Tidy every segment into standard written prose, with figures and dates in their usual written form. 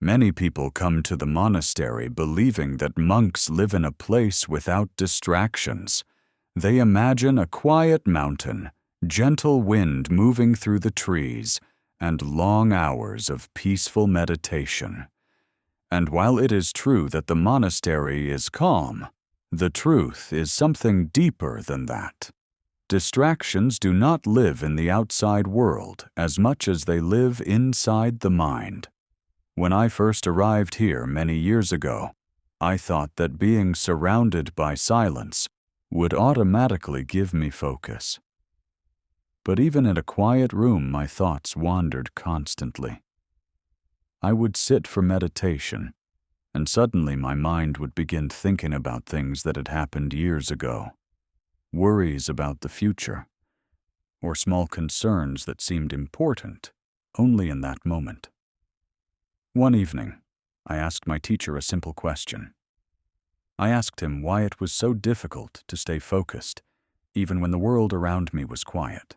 Many people come to the monastery believing that monks live in a place without distractions. They imagine a quiet mountain, gentle wind moving through the trees, and long hours of peaceful meditation. And while it is true that the monastery is calm, the truth is something deeper than that. Distractions do not live in the outside world as much as they live inside the mind. When I first arrived here many years ago, I thought that being surrounded by silence would automatically give me focus. But even in a quiet room, my thoughts wandered constantly. I would sit for meditation, and suddenly my mind would begin thinking about things that had happened years ago, worries about the future, or small concerns that seemed important only in that moment. One evening, I asked my teacher a simple question. I asked him why it was so difficult to stay focused, even when the world around me was quiet.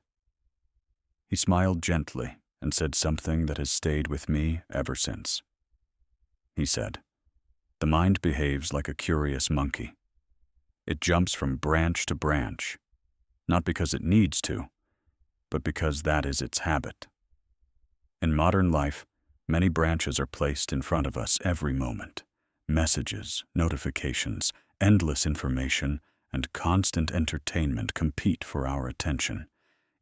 He smiled gently and said something that has stayed with me ever since. He said, "The mind behaves like a curious monkey. It jumps from branch to branch, not because it needs to, but because that is its habit. In modern life, many branches are placed in front of us every moment. Messages, notifications, endless information, and constant entertainment compete for our attention.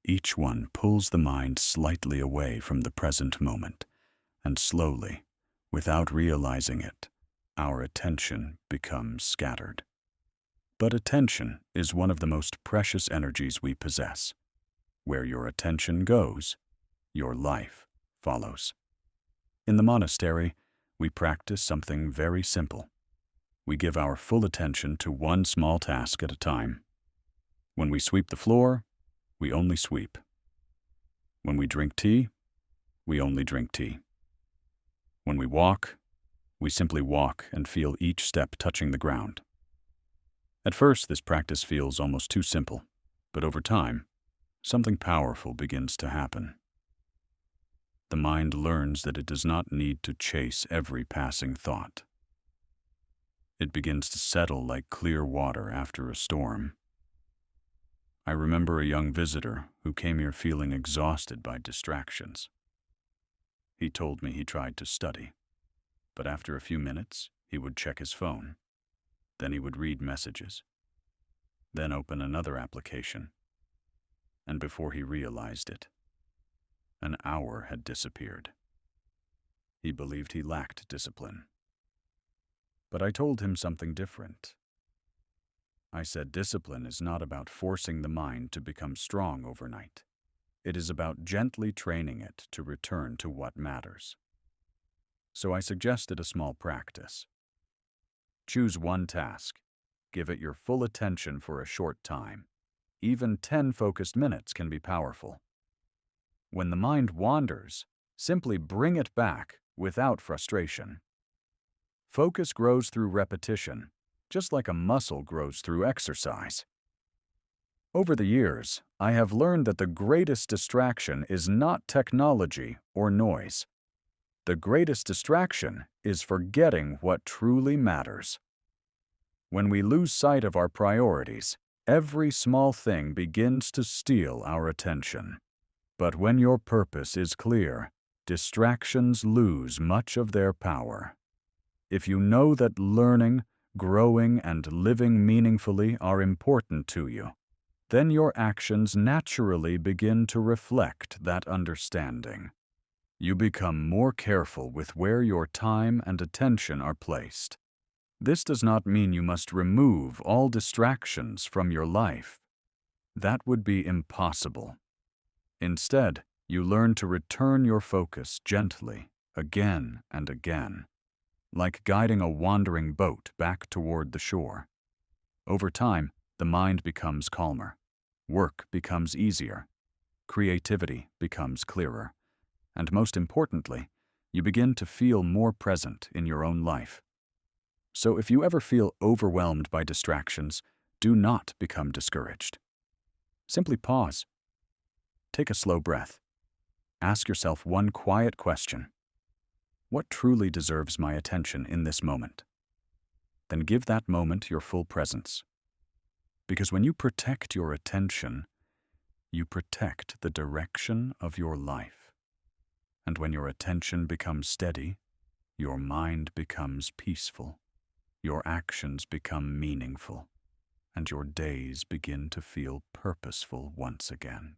Each one pulls the mind slightly away from the present moment, and slowly, without realizing it, our attention becomes scattered. But attention is one of the most precious energies we possess. Where your attention goes, your life follows. In the monastery, we practice something very simple. We give our full attention to one small task at a time. When we sweep the floor, we only sweep. When we drink tea, we only drink tea. When we walk, we simply walk and feel each step touching the ground. At first, this practice feels almost too simple, but over time, something powerful begins to happen. The mind learns that it does not need to chase every passing thought. It begins to settle like clear water after a storm. I remember a young visitor who came here feeling exhausted by distractions. He told me he tried to study, but after a few minutes, he would check his phone. Then he would read messages, then open another application, and before he realized it, an hour had disappeared. He believed he lacked discipline. But I told him something different. I said discipline is not about forcing the mind to become strong overnight. It is about gently training it to return to what matters. So I suggested a small practice. Choose one task. Give it your full attention for a short time. Even 10 focused minutes can be powerful. When the mind wanders, simply bring it back without frustration. Focus grows through repetition, just like a muscle grows through exercise. Over the years, I have learned that the greatest distraction is not technology or noise. The greatest distraction is forgetting what truly matters. When we lose sight of our priorities, every small thing begins to steal our attention. But when your purpose is clear, distractions lose much of their power. If you know that learning, growing, and living meaningfully are important to you, then your actions naturally begin to reflect that understanding. You become more careful with where your time and attention are placed. This does not mean you must remove all distractions from your life. That would be impossible. Instead, you learn to return your focus gently, again and again, like guiding a wandering boat back toward the shore. Over time, the mind becomes calmer, work becomes easier, creativity becomes clearer, and most importantly, you begin to feel more present in your own life. So if you ever feel overwhelmed by distractions, do not become discouraged. Simply pause. Take a slow breath. Ask yourself one quiet question. What truly deserves my attention in this moment? Then give that moment your full presence. Because when you protect your attention, you protect the direction of your life. And when your attention becomes steady, your mind becomes peaceful, your actions become meaningful, and your days begin to feel purposeful once again.